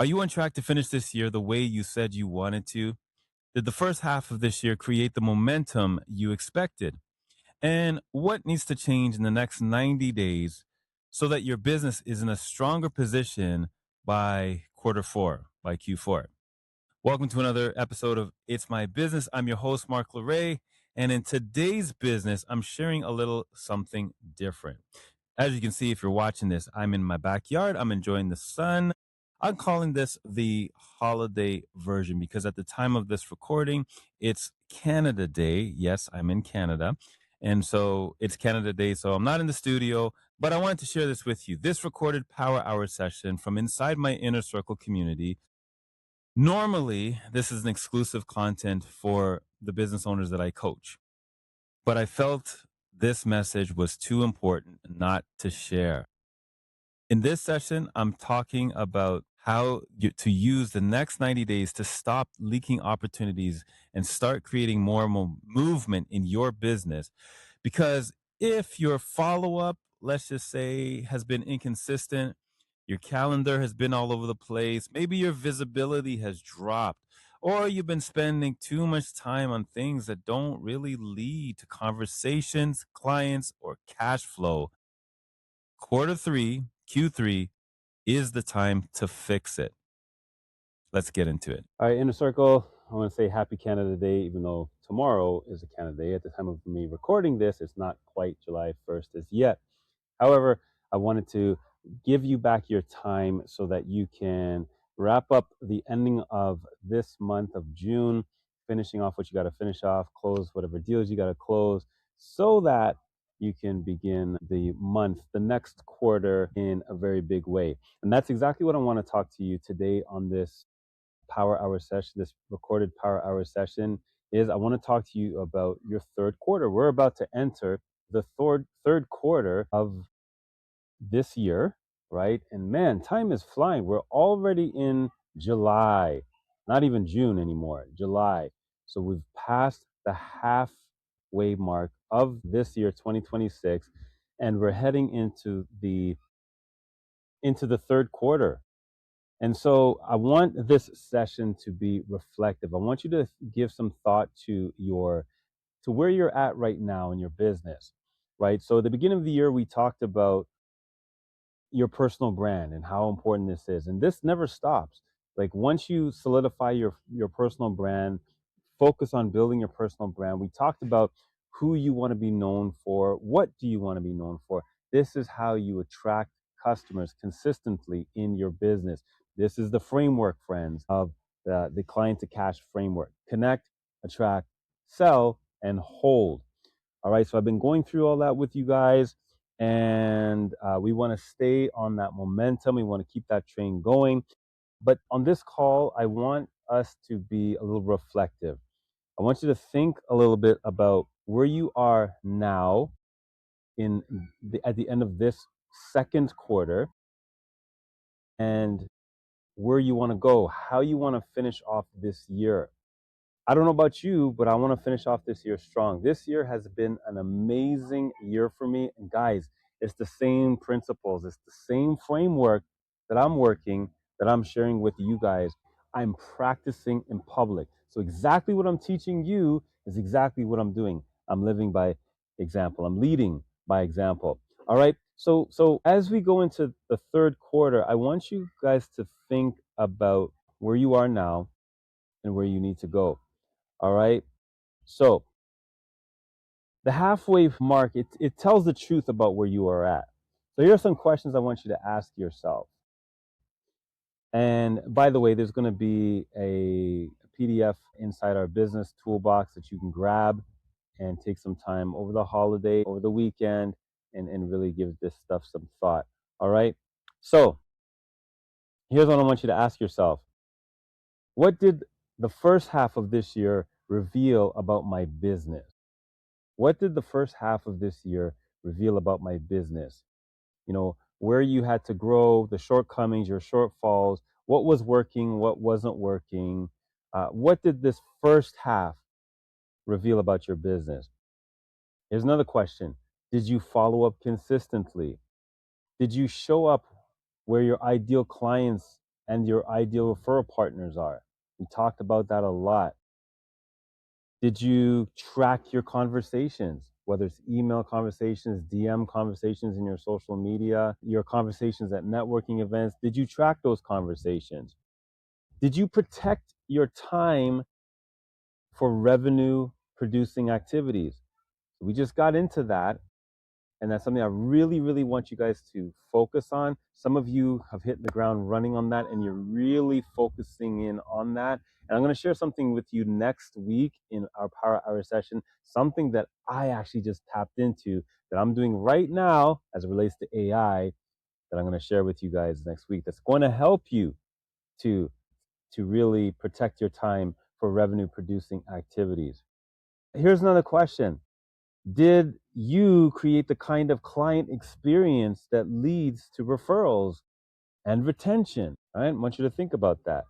Are you on track to finish this year the way you said you wanted to? Did the first half of this year create the momentum you expected? And what needs to change in the next 90 days so that your business is in a stronger position by quarter four, by Q4? Welcome to another episode of It's My Business. I'm your host, Mark Lorray. And in today's business, I'm sharing a little something different. As you can see, if you're watching this, I'm in my backyard. I'm enjoying the sun. I'm calling this the holiday version because at the time of this recording, it's Canada Day. Yes, I'm in Canada. And so it's Canada Day. So I'm not in the studio, but I wanted to share this with you. This recorded power hour session from inside my inner circle community. Normally, this is an exclusive content for the business owners that I coach, but I felt this message was too important not to share. In this session, I'm talking about to use the next 90 days to stop leaking opportunities and start creating more movement in your business. Because if your follow up, let's just say, has been inconsistent, your calendar has been all over the place, maybe your visibility has dropped, or you've been spending too much time on things that don't really lead to conversations, clients, or cash flow, quarter three, Q3 is the time to fix it. Let's get into it. All right, Inner Circle, I want to say happy Canada Day, even though tomorrow is a Canada Day. At the time of me recording this, it's not quite July 1st as yet. However, I wanted to give you back your time so that you can wrap up the ending of this month of June, finishing off what you got to finish off, close whatever deals you got to close, so that you can begin the month, the next quarter in a very big way. And that's exactly what I want to talk to you today on this power hour session, this recorded power hour session, is I want to talk to you about your third quarter. We're about to enter the third quarter of this year, right? And man, time is flying. We're already in July, not even June anymore, July. So we've passed the halfway mark of this year, 2026, and we're heading into the third quarter. And so I want this session to be reflective. I want you to give some thought to where you're at right now in your business, right? So at the beginning of the year, we talked about your personal brand and how important this is. And this never stops. Like once you solidify your personal brand, focus on building your personal brand. We talked about who you want to be known for, what do you want to be known for. This is how you attract customers consistently in your business. This is the framework, friends, of the client to cash framework. Connect, attract, sell, and hold. All right, so I've been going through all that with you guys, and we want to stay on that momentum. We want to keep that train going. But on this call, I want us to be a little reflective. I want you to think a little bit about where you are now at the end of this second quarter and where you want to go, how you want to finish off this year. I don't know about you, but I want to finish off this year strong. This year has been an amazing year for me. And guys, it's the same principles, it's the same framework that I'm working, that I'm sharing with you guys. I'm practicing in public. So, exactly what I'm teaching you is exactly what I'm doing. I'm living by example, I'm leading by example. All right. So as we go into the third quarter, I want you guys to think about where you are now and where you need to go. All right. So the halfway mark, it tells the truth about where you are at. So here are some questions I want you to ask yourself. And by the way, there's going to be a PDF inside our business toolbox that you can grab and take some time over the holiday, over the weekend, and really give this stuff some thought. All right. So here's what I want you to ask yourself. What did the first half of this year reveal about my business? What did the first half of this year reveal about my business? You know, where you had to grow, the shortcomings, your shortfalls, what was working, what wasn't working. What did this first half reveal about your business? Here's another question. Did you follow up consistently? Did you show up where your ideal clients and your ideal referral partners are. We talked about that a lot. Did you track your conversations, whether it's email conversations, DM conversations in your social media, your conversations at networking events? Did you track those conversations? Did you protect your time for revenue producing activities? We just got into that. And that's something I really, really want you guys to focus on. Some of you have hit the ground running on that and you're really focusing in on that. And I'm going to share something with you next week in our Power Hour session, something that I actually just tapped into that I'm doing right now as it relates to AI that I'm going to share with you guys next week. That's going to help you to, to really protect your time for revenue producing activities. Here's another question. Did you create the kind of client experience that leads to referrals and retention? All right, I want you to think about that.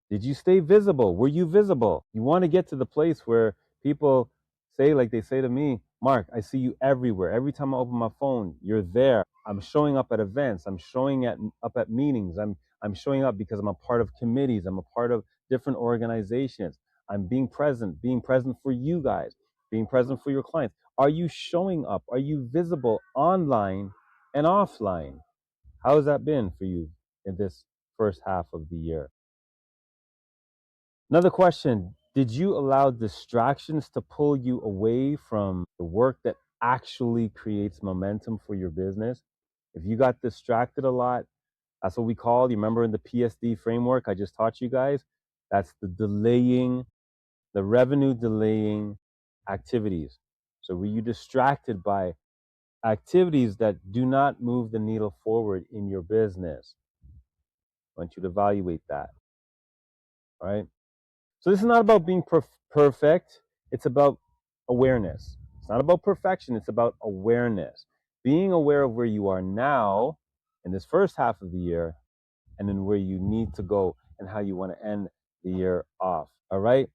Did you stay visible? Were you visible? You want to get to the place where people say, like they say to me, Mark, I see you everywhere. Every time I open my phone, you're there. I'm showing up at events. I'm showing up at meetings. I'm showing up because I'm a part of committees. I'm a part of different organizations. I'm being present for you guys, being present for your clients. Are you showing up? Are you visible online and offline? How has that been for you in this first half of the year? Another question. Did you allow distractions to pull you away from the work that actually creates momentum for your business? If you got distracted a lot, that's what we call, you remember in the PSD framework I just taught you guys? That's the revenue delaying activities. So were you distracted by activities that do not move the needle forward in your business? I want you to evaluate that, all right? So this is not about being perfect. It's about awareness. It's not about perfection. It's about awareness. Being aware of where you are now in this first half of the year and then where you need to go and how you want to end the year off. All right.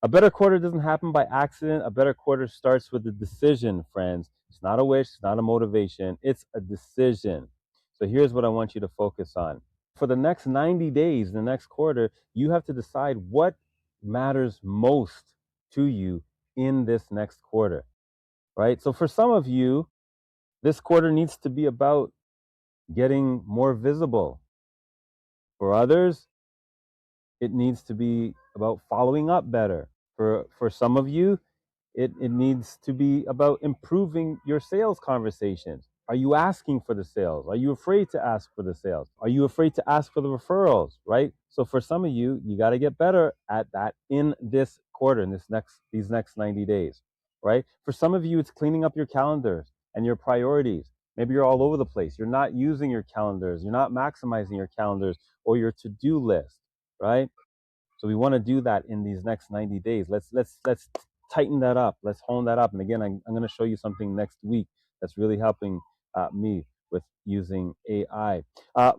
A better quarter doesn't happen by accident. A better quarter starts with a decision, friends. It's not a wish. It's not a motivation. It's a decision. So here's what I want you to focus on. For the next 90 days, the next quarter, you have to decide what matters most to you in this next quarter, right? So for some of you, this quarter needs to be about getting more visible. For others, it needs to be about following up better. For some of you, it needs to be about improving your sales conversations. Are you asking for the sales? Are you afraid to ask for the sales? Are you afraid to ask for the referrals, right? So for some of you, you got to get better at that in this quarter, in these next 90 days, right? For some of you, it's cleaning up your calendars and your priorities. Maybe you're all over the place. You're not using your calendars. You're not maximizing your calendars or your to-do list, right? So we want to do that in these next 90 days. Let's tighten that up. Let's hone that up. And again, I'm going to show you something next week that's really helping me with using AI.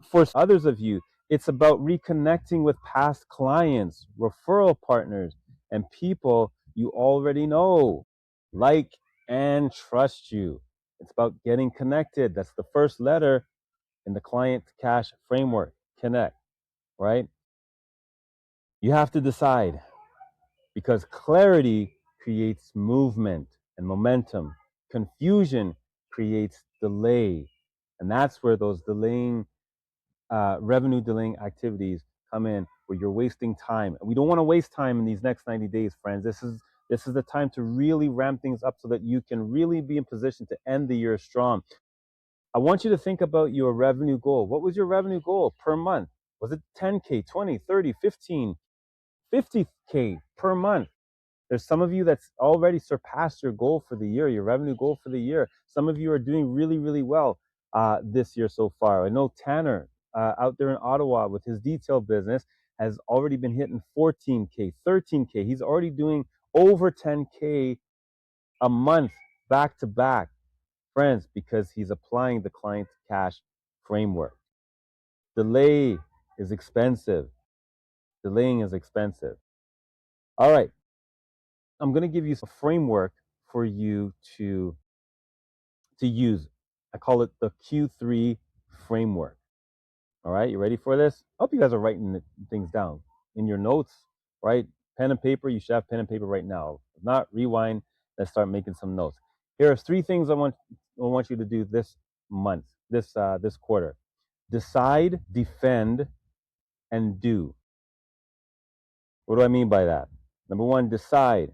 For others of you, it's about reconnecting with past clients, referral partners, and people you already know, like, and trust you. It's about getting connected. That's the first letter in the client cash framework, connect, right? You have to decide because clarity creates movement and momentum. Confusion creates delay. And that's where those revenue delaying activities come in, where you're wasting time. And we don't want to waste time in these next 90 days, friends. This is the time to really ramp things up so that you can really be in position to end the year strong. I want you to think about your revenue goal. What was your revenue goal per month? Was it 10K, 20, 30, 15, 50K per month? There's some of you that's already surpassed your goal for the year, your revenue goal for the year. Some of you are doing really, really well this year so far. I know Tanner out there in Ottawa with his detail business has already been hitting 14K, 13K. He's already doing over 10K a month back to back, friends, because he's applying the client cash framework. Delay is expensive. Delaying is expensive. All right. I'm going to give you a framework for you to use. I call it the Q3 framework. All right, you ready for this? I hope you guys are writing things down in your notes, right? Pen and paper, you should have pen and paper right now. If not, rewind, let's start making some notes. Here are three things I want you to do this month, this quarter. Decide, defend, and do. What do I mean by that? Number one, decide.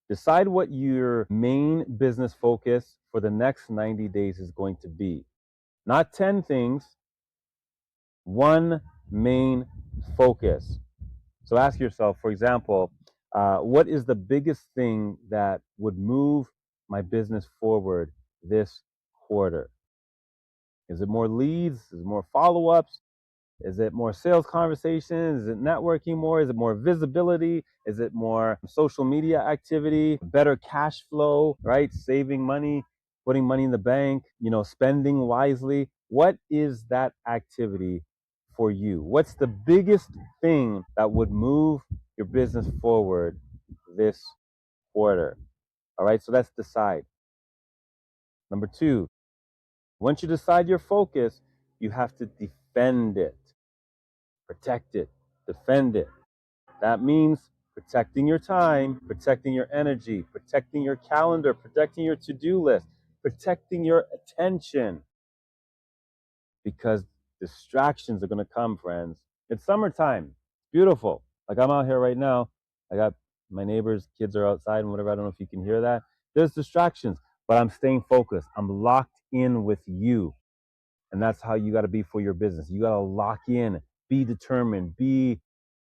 Decide what your main business focus for the next 90 days is going to be. Not 10 things, one main focus. So ask yourself, for example, what is the biggest thing that would move my business forward this quarter? Is it more leads? Is it more follow ups? Is it more sales conversations? Is it networking more? Is it more visibility? Is it more social media activity? Better cash flow, right? Saving money, putting money in the bank, spending wisely. What is that activity for you? What's the biggest thing that would move your business forward this quarter? All right, so let's decide. Number two, once you decide your focus, you have to defend it. Protect it, defend it. That means protecting your time, protecting your energy, protecting your calendar, protecting your to do list, protecting your attention. Because distractions are going to come, friends. It's summertime. It's beautiful. Like I'm out here right now. I got my neighbors' kids are outside and whatever. I don't know if you can hear that. There's distractions, but I'm staying focused. I'm locked in with you. And that's how you got to be for your business. You got to lock in, be determined, be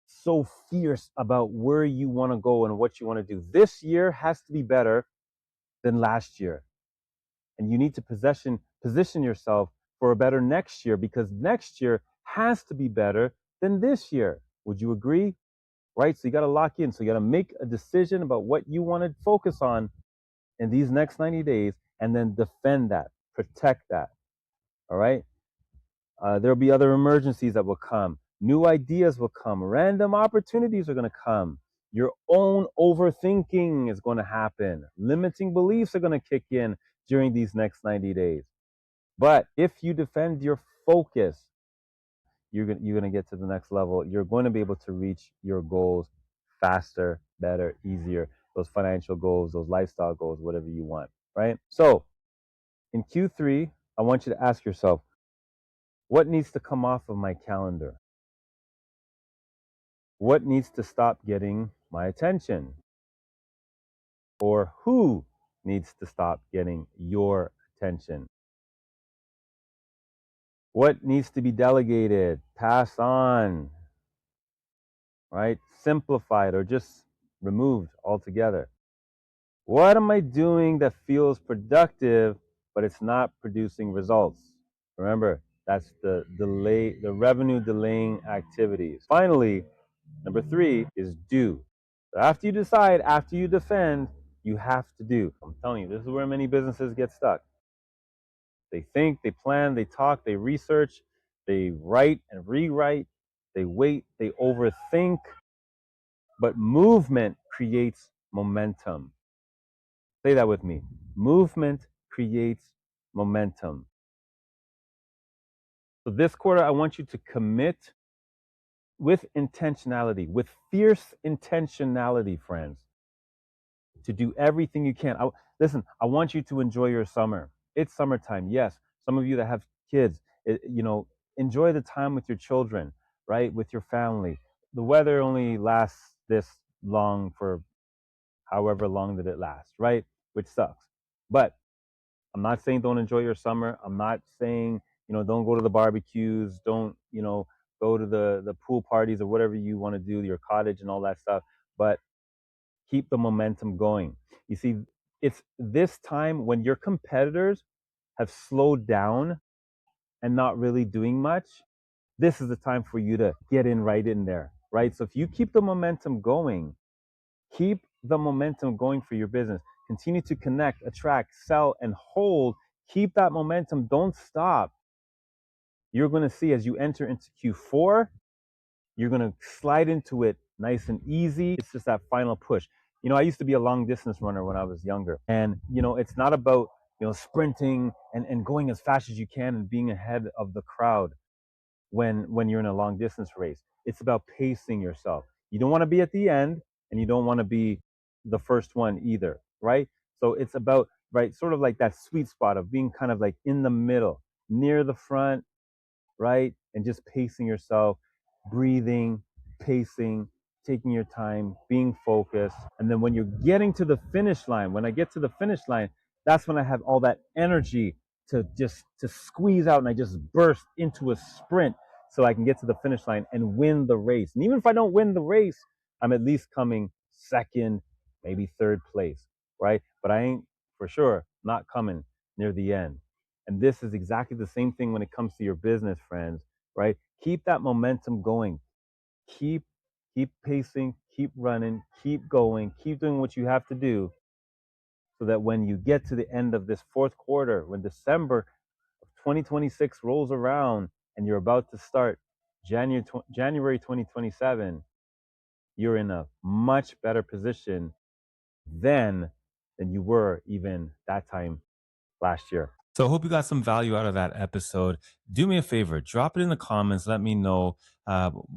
so fierce about where you want to go and what you want to do. This year has to be better than last year. And you need to position yourself for a better next year, because next year has to be better than this year. Would you agree? Right? So you got to lock in. So you got to make a decision about what you want to focus on in these next 90 days and then defend that, protect that. All right? There'll be other emergencies that will come. New ideas will come. Random opportunities are going to come. Your own overthinking is going to happen. Limiting beliefs are going to kick in during these next 90 days. But if you defend your focus, you're going to get to the next level. You're going to be able to reach your goals faster, better, easier. Those financial goals, those lifestyle goals, whatever you want, right? So in Q3, I want you to ask yourself, what needs to come off of my calendar? What needs to stop getting my attention? Or who needs to stop getting your attention? What needs to be delegated, passed on, right? Simplified, or just removed altogether? What am I doing that feels productive, but it's not producing results? Remember, that's the revenue delaying activities. Finally, number three is do. So after you decide, after you defend, you have to do. I'm telling you, this is where many businesses get stuck. They think, they plan, they talk, they research, they write and rewrite, they wait, they overthink, but movement creates momentum. Say that with me. Movement creates momentum. So this quarter, I want you to commit with intentionality, with fierce intentionality, friends, to do everything you can. Listen, I want you to enjoy your summer. It's summertime. Yes, some of you that have kids, enjoy the time with your children, right? With your family. The weather only lasts this long for however long that it lasts, right? Which sucks. But I'm not saying don't enjoy your summer. I'm not saying, don't go to the barbecues, don't, go to the pool parties or whatever you want to do, your cottage and all that stuff. But keep the momentum going. You see, it's this time when your competitors have slowed down and not really doing much. This is the time for you to get in right in there, right? So if you keep the momentum going, keep the momentum going for your business. Continue to connect, attract, sell, and hold. Keep that momentum. Don't stop. You're going to see as you enter into Q4, you're going to slide into it nice and easy. It's just that final push. I used to be a long distance runner when I was younger. And, it's not about, sprinting and going as fast as you can and being ahead of the crowd. when you're in a long distance race. It's about pacing yourself. You don't want to be at the end, and you don't want to be the first one either, right? So it's about, right, sort of like that sweet spot of being kind of like in the middle, near the front, right? And just pacing yourself, breathing, pacing, taking your time, being focused. And then when you're getting to the finish line, when I get to the finish line, that's when I have all that energy to squeeze out, and I just burst into a sprint so I can get to the finish line and win the race. And even if I don't win the race, I'm at least coming second, maybe third place, right? But I ain't for sure not coming near the end. And this is exactly the same thing when it comes to your business, friends, right? Keep that momentum going. Keep keep pacing, keep running, keep going, keep doing what you have to do so that when you get to the end of this fourth quarter, when December of 2026 rolls around and you're about to start January 2027, you're in a much better position then than you were even that time last year. So I hope you got some value out of that episode. Do me a favor, drop it in the comments. Let me know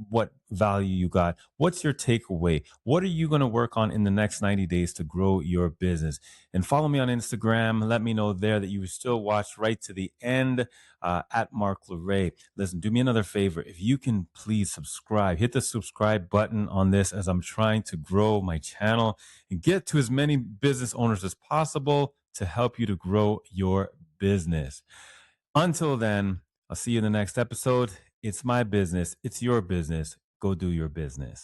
what value you got. What's your takeaway? What are you going to work on in the next 90 days to grow your business? And follow me on Instagram. Let me know there that you still watch right to the end at Mark Lorray. Listen, do me another favor. If you can please subscribe, hit the subscribe button on this as I'm trying to grow my channel and get to as many business owners as possible to help you to grow your business. Until then, I'll see you in the next episode. It's my business. It's your business. Go do your business.